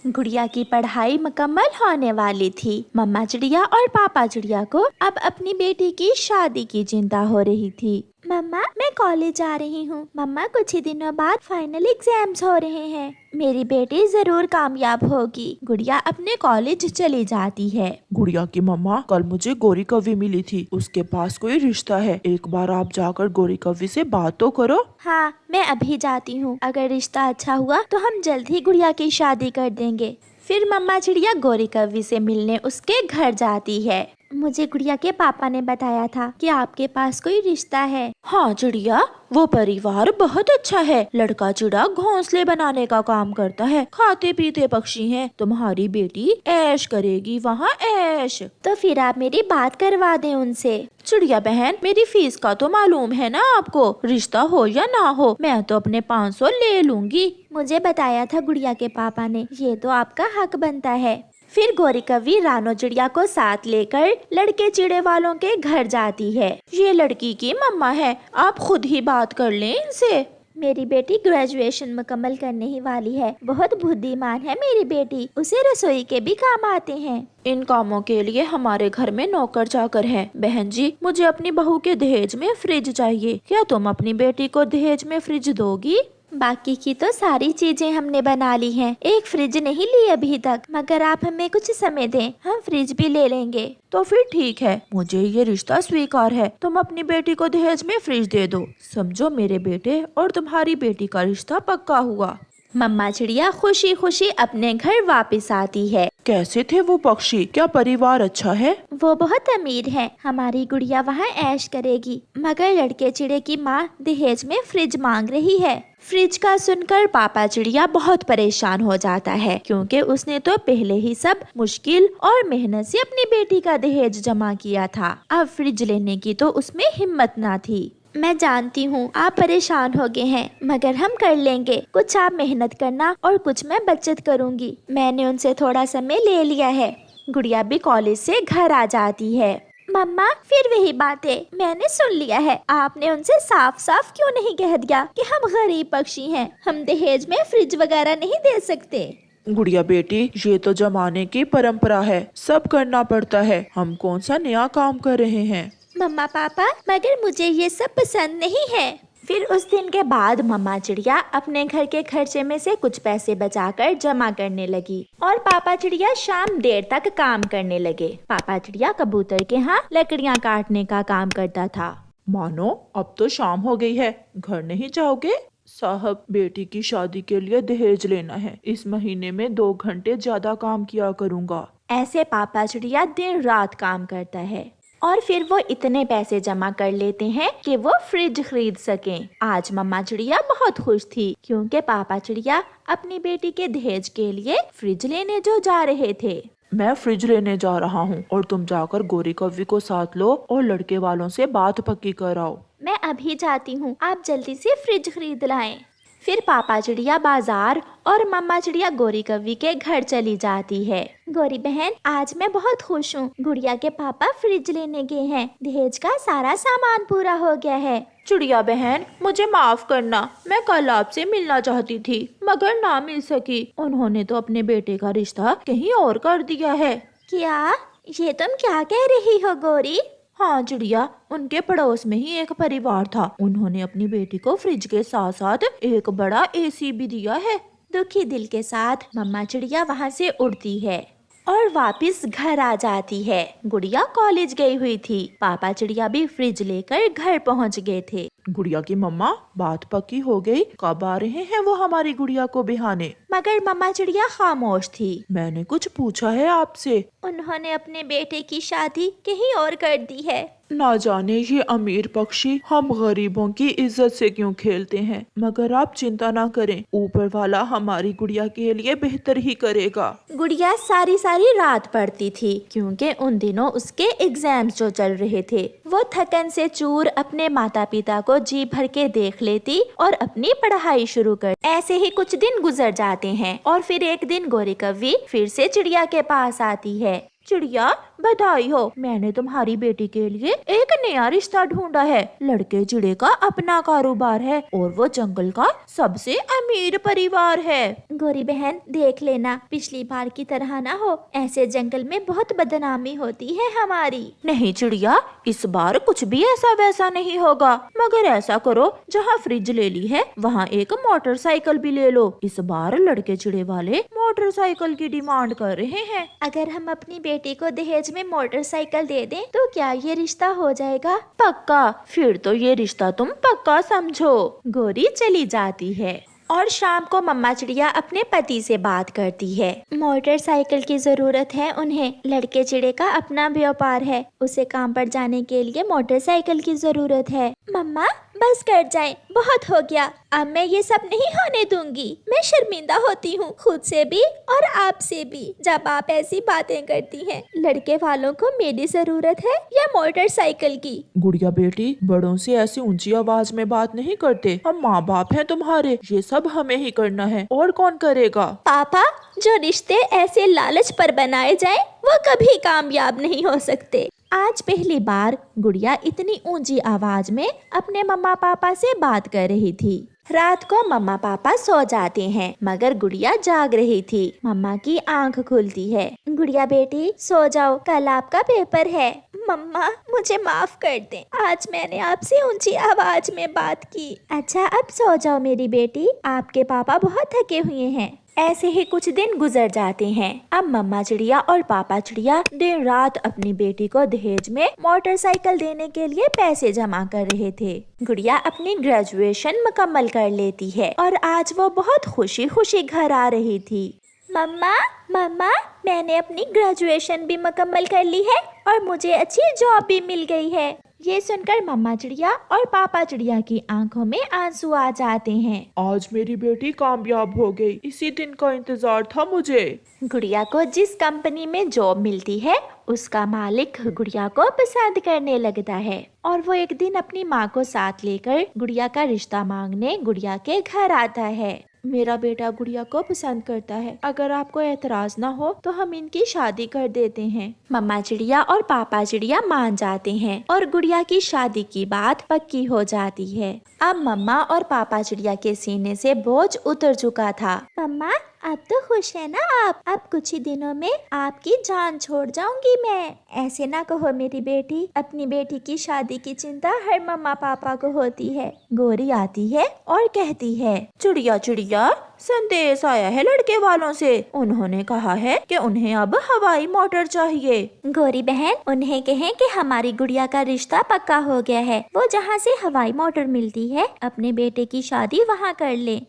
गुड़िया की पढ़ाई मुकम्मल होने वाली थी। मम्मा चिड़िया और पापा चिड़िया को अब अपनी बेटी की शादी की चिंता हो रही थी। मम्मा, मैं कॉलेज जा रही हूँ। मम्मा, कुछ ही दिनों बाद फाइनल एग्जाम्स हो रहे हैं। मेरी बेटी जरूर कामयाब होगी। गुड़िया अपने कॉलेज चली जाती है। गुड़िया की मम्मा, कल मुझे गोरी कव्वी मिली थी, उसके पास कोई रिश्ता है। एक बार आप जाकर गोरी कव्वी से बात तो करो। हाँ, मैं अभी जाती हूँ। अगर रिश्ता अच्छा हुआ तो हम जल्द ही गुड़िया की शादी कर देंगे। फिर मम्मा चिड़िया गोरी कव्वी से मिलने उसके घर जाती है। मुझे गुड़िया के पापा ने बताया था कि आपके पास कोई रिश्ता है। हाँ चिड़िया, वो परिवार बहुत अच्छा है। लड़का चिड़ा घोंसले बनाने का काम करता है, खाते पीते पक्षी हैं। तुम्हारी बेटी ऐश करेगी वहाँ, ऐश। तो फिर आप मेरी बात करवा दें उनसे। चिड़िया बहन, मेरी फीस का तो मालूम है ना आपको। रिश्ता हो या ना हो, मैं तो अपने 500 ले लूंगी। मुझे बताया था गुड़िया के पापा ने, ये तो आपका हक बनता है। फिर गोरी कव्वी रानो चिड़िया को साथ लेकर लड़के चिड़े वालों के घर जाती है। ये लड़की की मम्मा है, आप खुद ही बात कर लें इनसे। मेरी बेटी ग्रेजुएशन मुकम्मल करने ही वाली है। बहुत बुद्धिमान है मेरी बेटी, उसे रसोई के भी काम आते हैं। इन कामों के लिए हमारे घर में नौकर चाकर हैं। बहन जी, मुझे अपनी बहू के दहेज में फ्रिज चाहिए। क्या तुम अपनी बेटी को दहेज में फ्रिज दोगी? बाकी की तो सारी चीजें हमने बना ली हैं। एक फ्रिज नहीं ली अभी तक, मगर आप हमें कुछ समय दें, हम फ्रिज भी ले लेंगे। तो फिर ठीक है, मुझे ये रिश्ता स्वीकार है। तुम अपनी बेटी को दहेज में फ्रिज दे दो। समझो मेरे बेटे और तुम्हारी बेटी का रिश्ता पक्का हुआ। मम्मा चिड़िया खुशी खुशी अपने घर वापस आती है। कैसे थे वो पक्षी? क्या परिवार अच्छा है? वो बहुत अमीर है। हमारी गुड़िया वहाँ ऐश करेगी, मगर लड़के चिड़े की माँ दहेज में फ्रिज मांग रही है। फ्रिज का सुनकर पापा चिड़िया बहुत परेशान हो जाता है, क्योंकि उसने तो पहले ही सब मुश्किल और मेहनत से अपनी बेटी का दहेज जमा किया था। अब फ्रिज लेने की तो उसमें हिम्मत ना थी। मैं जानती हूँ आप परेशान हो गए हैं, मगर हम कर लेंगे। कुछ आप मेहनत करना और कुछ मैं बचत करूँगी। मैंने उनसे थोड़ा समय ले लिया है। गुड़िया भी कॉलेज से घर आ जाती है। मम्मा, फिर वही बातें मैंने सुन लिया है। आपने उनसे साफ साफ क्यों नहीं कह दिया कि हम गरीब पक्षी हैं, हम दहेज में फ्रिज वगैरह नहीं दे सकते? गुड़िया बेटी, ये तो जमाने की परंपरा है, सब करना पड़ता है। हम कौन सा नया काम कर रहे हैं? मम्मा पापा, मगर मुझे ये सब पसंद नहीं है। फिर उस दिन के बाद मम्मा चिड़िया अपने घर के खर्चे में से कुछ पैसे बचाकर जमा करने लगी और पापा चिड़िया शाम देर तक काम करने लगे। पापा चिड़िया कबूतर के यहाँ लकड़ियाँ काटने का काम करता था। मानो अब तो शाम हो गई है, घर नहीं जाओगे? साहब, बेटी की शादी के लिए दहेज लेना है। इस महीने में 2 घंटे ज्यादा काम किया करूँगा। ऐसे पापा चिड़िया दिन रात काम करता है और फिर वो इतने पैसे जमा कर लेते हैं कि वो फ्रिज खरीद सकें। आज मम्मा चिड़िया बहुत खुश थी, क्योंकि पापा चिड़िया अपनी बेटी के दहेज के लिए फ्रिज लेने जो जा रहे थे। मैं फ्रिज लेने जा रहा हूँ और तुम जाकर गोरी कव्वी को साथ लो और लड़के वालों से बात पक्की कराओ। मैं अभी जाती हूँ, आप जल्दी से फ्रिज खरीद लाएं। फिर पापा चिड़िया बाजार और मम्मा चिड़िया गोरी कव्वी के घर चली जाती है। गोरी बहन, आज मैं बहुत खुश हूँ। गुड़िया के पापा फ्रिज लेने गए हैं। दहेज का सारा सामान पूरा हो गया है। चिड़िया बहन, मुझे माफ करना। मैं कल आपसे मिलना चाहती थी, मगर ना मिल सकी। उन्होंने तो अपने बेटे का रिश्ता कहीं और कर दिया है। क्या? ये तुम क्या कह रही हो गोरी? हाँ चिड़िया, उनके पड़ोस में ही एक परिवार था। उन्होंने अपनी बेटी को फ्रिज के साथ साथ एक बड़ा एसी भी दिया है। दुखी दिल के साथ मम्मा चिड़िया वहाँ से उड़ती है और वापस घर आ जाती है। गुड़िया कॉलेज गई हुई थी। पापा चिड़िया भी फ्रिज लेकर घर पहुँच गए थे। गुड़िया की मम्मा, बात पक्की हो गई? कब आ रहे हैं वो हमारी गुड़िया को बिहाने? मगर मम्मा चिड़िया खामोश थी। मैंने कुछ पूछा है आपसे? उन्होंने अपने बेटे की शादी कहीं और कर दी है। ना जाने ये अमीर पक्षी हम गरीबों की इज्जत से क्यों खेलते हैं। मगर आप चिंता ना करें, ऊपर वाला हमारी गुड़िया के लिए बेहतर ही करेगा। गुड़िया सारी सारी रात पढ़ती थी, क्योंकि उन दिनों उसके एग्जाम्स जो चल रहे थे। वो थकन से चूर अपने माता पिता को जी भर के देख लेती और अपनी पढ़ाई शुरू कर। ऐसे ही कुछ दिन गुजर जाते हैं और फिर एक दिन गोरी कव्वी फिर से चिड़िया के पास आती है। चिड़िया, बधाई हो, मैंने तुम्हारी बेटी के लिए एक नया रिश्ता ढूंढा है। लड़के चिड़े का अपना कारोबार है और वो जंगल का सबसे अमीर परिवार है। गौरी बहन देख लेना पिछली बार की तरह ना हो, ऐसे जंगल में बहुत बदनामी होती है हमारी। नहीं चिड़िया, इस बार कुछ भी ऐसा वैसा नहीं होगा। मगर ऐसा करो, जहाँ फ्रिज ले ली है वहाँ एक मोटरसाइकिल भी ले लो। इस बार लड़के चिड़े वाले मोटरसाइकिल की डिमांड कर रहे हैं। अगर हम अपनी बेटी को दहेज में मोटरसाइकिल दे दें तो क्या ये रिश्ता हो जाएगा? पक्का, फिर तो ये रिश्ता तुम पक्का समझो। गौरी चली जाती है और शाम को मम्मा चिड़िया अपने पति से बात करती है। मोटरसाइकिल की जरूरत है उन्हें। लड़के चिड़े का अपना व्यापार है, उसे काम पर जाने के लिए मोटरसाइकिल की जरूरत है। मम्मा बस कर जाए, बहुत हो गया। अब मैं ये सब नहीं होने दूंगी। मैं शर्मिंदा होती हूँ खुद से भी और आपसे भी जब आप ऐसी बातें करती हैं। लड़के वालों को मेरी जरूरत है या मोटरसाइकिल की? गुड़िया बेटी, बड़ों से ऐसी ऊंची आवाज में बात नहीं करते। हम माँ बाप हैं तुम्हारे, ये सब हमें ही करना है, और कौन करेगा? पापा, जो रिश्ते ऐसे लालच पर बनाए जाए वो कभी कामयाब नहीं हो सकते। आज पहली बार गुड़िया इतनी ऊंची आवाज में अपने मम्मा पापा से बात कर रही थी। रात को मम्मा पापा सो जाते हैं मगर गुड़िया जाग रही थी। मम्मा की आंख खुलती है। गुड़िया बेटी सो जाओ, कल आपका पेपर है। मम्मा मुझे माफ कर दें, आज मैंने आपसे ऊंची आवाज में बात की। अच्छा अब सो जाओ मेरी बेटी, आपके पापा बहुत थके हुए हैं। ऐसे ही कुछ दिन गुजर जाते हैं। अब मम्मा चिड़िया और पापा चिड़िया दिन रात अपनी बेटी को दहेज में मोटरसाइकिल देने के लिए पैसे जमा कर रहे थे। गुड़िया अपनी ग्रेजुएशन मुकम्मल कर लेती है और आज वो बहुत खुशी खुशी घर आ रही थी। मम्मा मम्मा, मैंने अपनी ग्रेजुएशन भी मुकम्मल कर ली है और मुझे अच्छी जॉब भी मिल गई है। ये सुनकर मम्मा चिड़िया और पापा चिड़िया की आंखों में आंसू आ जाते हैं। आज मेरी बेटी कामयाब हो गई, इसी दिन का इंतजार था मुझे। गुड़िया को जिस कंपनी में जॉब मिलती है उसका मालिक गुड़िया को पसंद करने लगता है और वो एक दिन अपनी माँ को साथ लेकर गुड़िया का रिश्ता मांगने गुड़िया के घर आता है। मेरा बेटा गुड़िया को पसंद करता है, अगर आपको एतराज ना हो तो हम इनकी शादी कर देते हैं। मम्मा चिड़िया और पापा चिड़िया मान जाते हैं और गुड़िया की शादी की बात पक्की हो जाती है। अब मम्मा और पापा चिड़िया के सीने से बोझ उतर चुका था। मम्मा अब तो खुश है ना आप? अब कुछ ही दिनों में आपकी जान छोड़ जाऊंगी मैं। ऐसे ना कहो मेरी बेटी, अपनी बेटी की शादी की चिंता हर मम्मा पापा को होती है। गौरी आती है और कहती है, चिड़िया चिड़िया, संदेश आया है लड़के वालों से। उन्होंने कहा है कि उन्हें अब हवाई मोटर चाहिए। गौरी बहन, उन्हें कहें कि हमारी गुड़िया का रिश्ता पक्का हो गया है, वो जहाँ से हवाई मोटर मिलती है अपने बेटे की शादी वहाँ कर ले।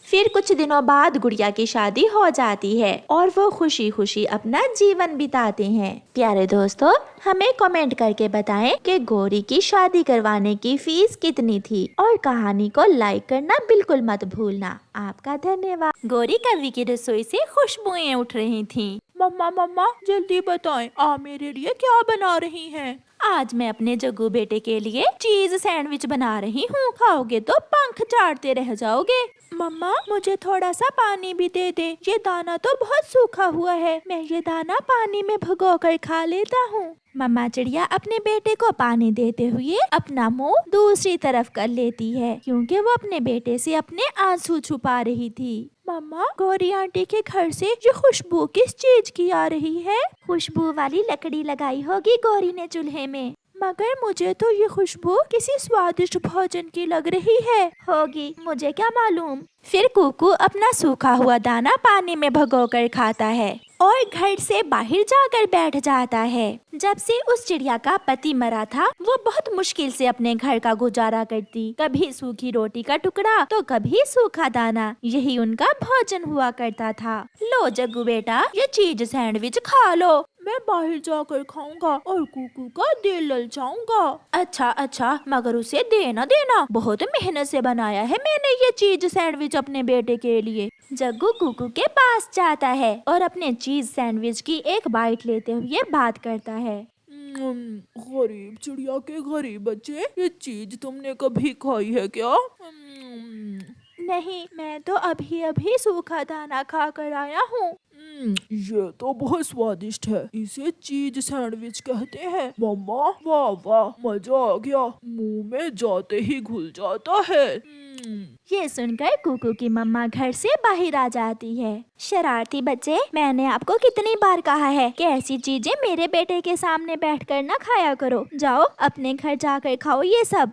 फिर कुछ दिनों बाद गुड़िया की शादी हो जाती है और वो खुशी खुशी अपना जीवन बिताते हैं। प्यारे दोस्तों, हमें कमेंट करके बताएं कि गौरी की शादी करवाने की फीस कितनी थी और कहानी को लाइक करना बिल्कुल मत भूलना। आपका धन्यवाद। गौरी कवि की रसोई से खुशबुएं उठ रही थीं। मम्मा मम्मा जल्दी बताएं, आप मेरे लिए क्या बना रही हैं? आज मैं अपने जग्गू बेटे के लिए चीज सैंडविच बना रही हूँ, खाओगे तो पंख चाटते रह जाओगे। मम्मा मुझे थोड़ा सा पानी भी दे दे, ये दाना तो बहुत सूखा हुआ है, मैं ये दाना पानी में भिगोकर खा लेता हूँ। मम्मा चिड़िया अपने बेटे को पानी देते हुए अपना मुंह दूसरी तरफ कर लेती है क्योंकि वो अपने बेटे से अपने आंसू छुपा रही थी। मम्मा, गौरी आंटी के घर से ये खुशबू किस चीज की आ रही है? खुशबू वाली लकड़ी लगाई होगी गौरी ने चूल्हे में। मगर मुझे तो ये खुशबू किसी स्वादिष्ट भोजन की लग रही है। होगी, मुझे क्या मालूम। फिर कुकू अपना सूखा हुआ दाना पानी में भिगोकर खाता है और घर से बाहर जाकर बैठ जाता है। जब से उस चिड़िया का पति मरा था वो बहुत मुश्किल से अपने घर का गुजारा करती, कभी सूखी रोटी का टुकड़ा तो कभी सूखा दाना, यही उनका भोजन हुआ करता था। लो जग्गू बेटा, ये चीज सैंडविच खा लो। मैं बाहर जाकर खाऊंगा और कुकू का दिल ललचाऊंगा। अच्छा अच्छा, मगर उसे देना देना, बहुत मेहनत से बनाया है मैंने ये चीज सैंडविच अपने बेटे के लिए। जग्गू कुकू के पास जाता है और अपने चीज सैंडविच की एक बाइट लेते हुए बात करता है। गरीब चिड़िया के गरीब बच्चे, ये चीज तुमने कभी खाई है क्या? नहीं, मैं तो अभी अभी सूखा दाना खा कर आया हूँ। ये तो बहुत स्वादिष्ट है। इसे चीज सैंडविच कहते हैं। मम्मा, वाह वाह, मजा आ गया। मुंह में जाते ही घुल जाता है। ये सुनकर कुकू की मम्मा घर से बाहर आ जाती है। शरारती बच्चे, मैंने आपको कितनी बार कहा है कि ऐसी चीजें मेरे बेटे के सामने बैठकर ना खाया करो। जाओ अपने घर जाकर खाओ ये सब।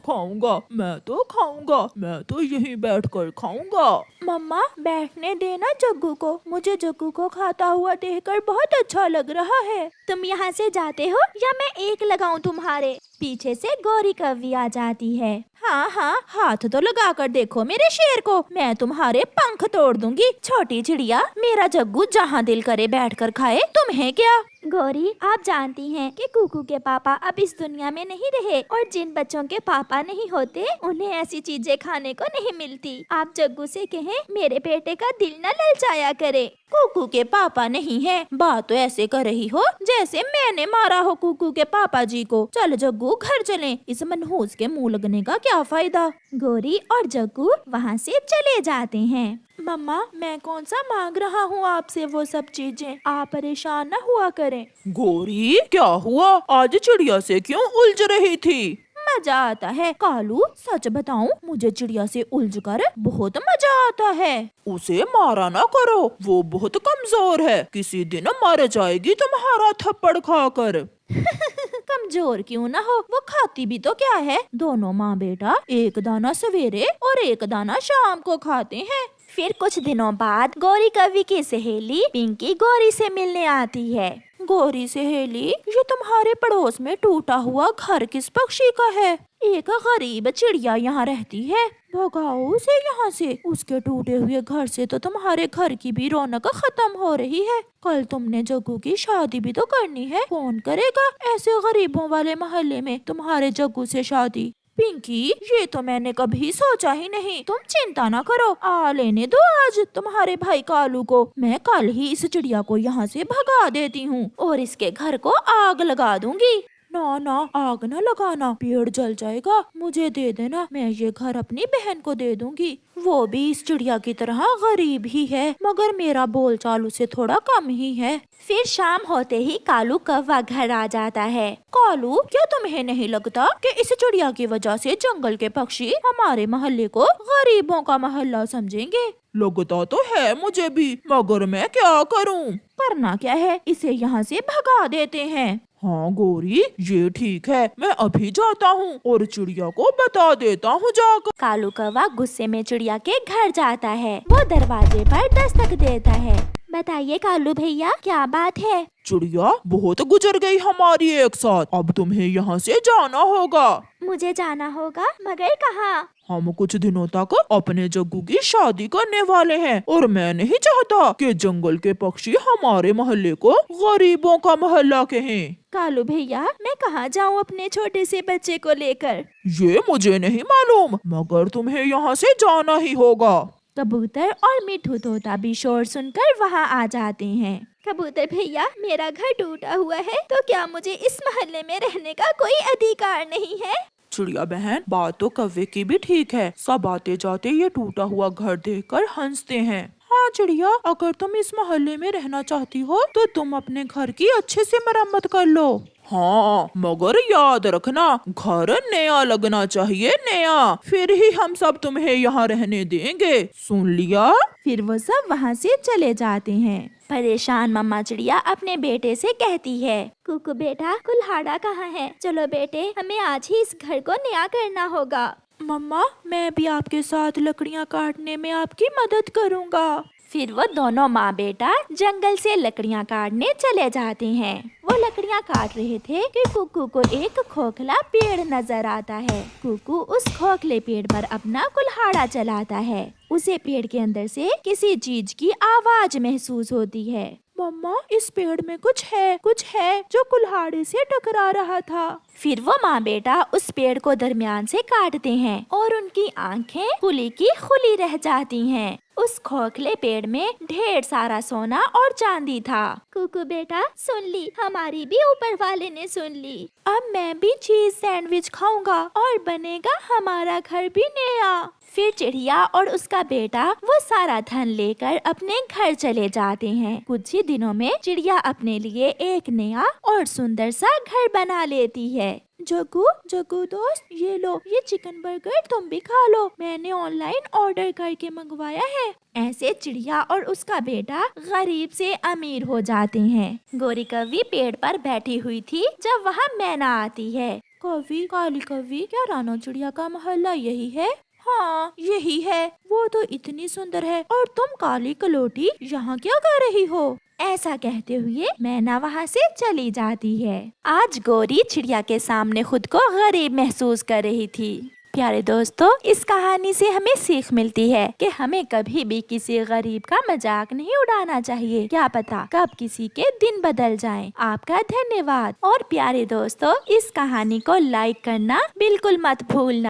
खाऊंगा, मैं तो खाऊंगा। मैं तो यहीं बैठकर खाऊंगा। मम्मा बैठने देना जग्गू को। मुझे जग्गू को खाता हुआ देखकर बहुत अच्छा लग रहा है। तुम यहाँ से जाते हो या मैं एक लगाऊं तुम्हारे? पीछे से गौरी कव्वी आ जाती है। हाँ हाँ, हाथ तो लगा कर देखो मेरे शेर को, मैं तुम्हारे पंख तोड़ दूंगी। छोटी चिड़िया, मेरा जग्गू जहाँ दिल करे बैठकर खाए, तुम्हें क्या। गौरी, आप जानती हैं कि कुकू के पापा अब इस दुनिया में नहीं रहे और जिन बच्चों के पापा नहीं होते उन्हें ऐसी चीजें खाने को नहीं मिलती। आप जग्गू से कहें मेरे बेटे का दिल न ललचाया करे। कुकू के पापा नहीं है, बात तो ऐसे कर रही हो जैसे मैंने मारा हो कुकू के पापा जी को। चल जग्गू, घर चलें। इस मनहूस के मुंह लगने का क्या फायदा। गौरी और जग्गू वहाँ से चले जाते हैं। मम्मा, मैं कौन सा मांग रहा हूँ आपसे वो सब चीजें, आप परेशान न हुआ करें। गौरी, क्या हुआ? आज चिड़िया से क्यों उलझ रही थी? मजा आता है कालू, सच बताऊं, मुझे चिड़िया से उलझकर बहुत मजा आता है। उसे मारा ना करो, वो बहुत कमजोर है। किसी दिन मर जाएगी तुम्हारा थप्पड़ खाकर। कमजोर क्यों ना हो, वो खाती भी तो क्या है। दोनों माँ बेटा एक दाना सवेरे और एक दाना शाम को खाते हैं। फिर कुछ दिनों बाद गौरी कव्वी की सहेली पिंकी गौरी से मिलने आती है। गौरी सहेली, ये तुम्हारे पड़ोस में टूटा हुआ घर किस पक्षी का है? एक गरीब चिड़िया यहाँ रहती है, भगाओ उसे यहाँ से। उसके टूटे हुए घर से तो तुम्हारे घर की भी रौनक खत्म हो रही है। कल तुमने जग्गू की शादी भी तो करनी है, कौन करेगा ऐसे गरीबों वाले मोहल्ले में तुम्हारे जग्गू से शादी? पिंकी, ये तो मैंने कभी सोचा ही नहीं। तुम चिंता ना करो, आ लेने दो आज तुम्हारे भाई कालू को। मैं कल ही इस चिड़िया को यहाँ से भगा देती हूँ और इसके घर को आग लगा दूंगी। ना ना, आग न लगाना, पेड़ जल जाएगा। मुझे दे देना, मैं ये घर अपनी बहन को दे दूंगी। वो भी इस चिड़िया की तरह गरीब ही है, मगर मेरा बोलचाल उसे थोड़ा कम ही है। फिर शाम होते ही कालू कौवा घर आ जाता है। कालू, क्या तुम्हें नहीं लगता कि इस चिड़िया की वजह से जंगल के पक्षी हमारे मोहल्ले को गरीबों का मोहल्ला समझेंगे? लगता तो है मुझे भी, मगर मैं क्या करूं? करना क्या है, इसे यहाँ से भगा देते हैं। हाँ गौरी, ये ठीक है। मैं अभी जाता हूँ और चिड़िया को बता देता हूँ जाकर। कालू कौवा गुस्से में चिड़िया के घर जाता है। वो दरवाजे पर दस्तक देता है। बताइए कालू भैया, क्या बात है? चिड़िया, बहुत गुजर गई हमारी एक साथ, अब तुम्हें यहाँ से जाना होगा। मुझे जाना होगा, मगर कहाँ? हम कुछ दिनों तक अपने जग्गू की शादी करने वाले हैं और मैं नहीं चाहता कि जंगल के पक्षी हमारे मोहल्ले को गरीबों का मोहल्ला कहें। कालू भैया, मैं कहाँ जाऊँ अपने छोटे से बच्चे को लेकर? ये मुझे नहीं मालूम, मगर तुम्हें यहाँ से जाना ही होगा। कबूतर और मिठू तोता भी शोर सुनकर वहाँ आ जाते हैं। कबूतर भैया, मेरा घर टूटा हुआ है, तो क्या मुझे इस मोहल्ले में रहने का कोई अधिकार नहीं है? चिड़िया बहन, बात तो कौवे की भी ठीक है। सब आते जाते ये टूटा हुआ घर देखकर हंसते हैं। हाँ चिड़िया, अगर तुम इस मोहल्ले में रहना चाहती हो तो तुम अपने घर की अच्छे से मरम्मत कर लो। हाँ, मगर याद रखना, घर नया लगना चाहिए, नया, फिर ही हम सब तुम्हें यहाँ रहने देंगे, सुन लिया? फिर वो सब वहाँ से चले जाते हैं। परेशान मम्मा चिड़िया अपने बेटे से कहती है, कुकू बेटा, कुल्हाड़ा कहाँ है? चलो बेटे, हमें आज ही इस घर को नया करना होगा। मम्मा, मैं भी आपके साथ लकड़ियाँ काटने में आपकी मदद करूँगा। फिर वो दोनों माँ बेटा जंगल से लकड़ियाँ काटने चले जाते हैं। वो लकड़ियाँ काट रहे थे कि कुकू को एक खोखला पेड़ नजर आता है। कुकू उस खोखले पेड़ पर अपना कुल्हाड़ा चलाता है। उसे पेड़ के अंदर से किसी चीज की आवाज महसूस होती है। मम्मा, इस पेड़ में कुछ है जो कुल्हाड़े से टकरा रहा था। फिर वो माँ बेटा उस पेड़ को दरमियान से काटते हैं और उनकी आंखें खुली की खुली रह जाती हैं। उस खोखले पेड़ में ढेर सारा सोना और चांदी था। कुकू बेटा, सुन ली, हमारी भी ऊपर वाले ने सुन ली। अब मैं भी चीज सैंडविच खाऊंगा और बनेगा हमारा घर भी नया। फिर चिड़िया और उसका बेटा वो सारा धन लेकर अपने घर चले जाते हैं। कुछ ही दिनों में चिड़िया अपने लिए एक नया और सुंदर सा घर बना लेती है। जग्गू जग्गू दोस्त, ये लो, ये चिकन बर्गर तुम भी खा लो, मैंने ऑनलाइन ऑर्डर करके मंगवाया है। ऐसे चिड़िया और उसका बेटा गरीब से अमीर हो जाते हैं। गोरी कौवी पेड़ पर बैठी हुई थी जब वहाँ मैना आती है। कौवी, काली कौवी, क्या रानो चिड़िया का मोहल्ला यही है? हाँ यही है। वो तो इतनी सुंदर है, और तुम काली कलोटी यहाँ क्या कर रही हो? ऐसा कहते हुए मैना वहाँ से चली जाती है। आज गोरी चिड़िया के सामने खुद को गरीब महसूस कर रही थी। प्यारे दोस्तों, इस कहानी से हमें सीख मिलती है कि हमें कभी भी किसी गरीब का मजाक नहीं उड़ाना चाहिए। क्या पता कब किसी के दिन बदल जाएं। आपका धन्यवाद। और प्यारे दोस्तों, इस कहानी को लाइक करना बिल्कुल मत भूलना।